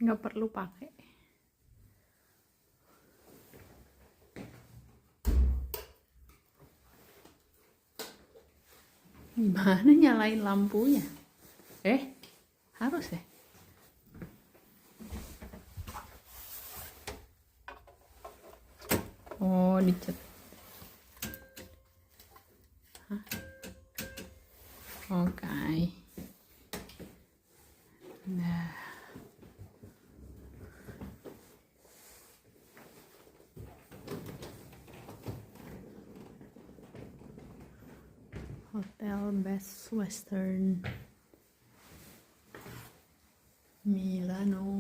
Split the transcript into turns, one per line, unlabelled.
nggak perlu pakai. Gimana nyalain lampunya? Harus ya? Oh, dicet. Oke. Nah. Hotel Best Western Milano.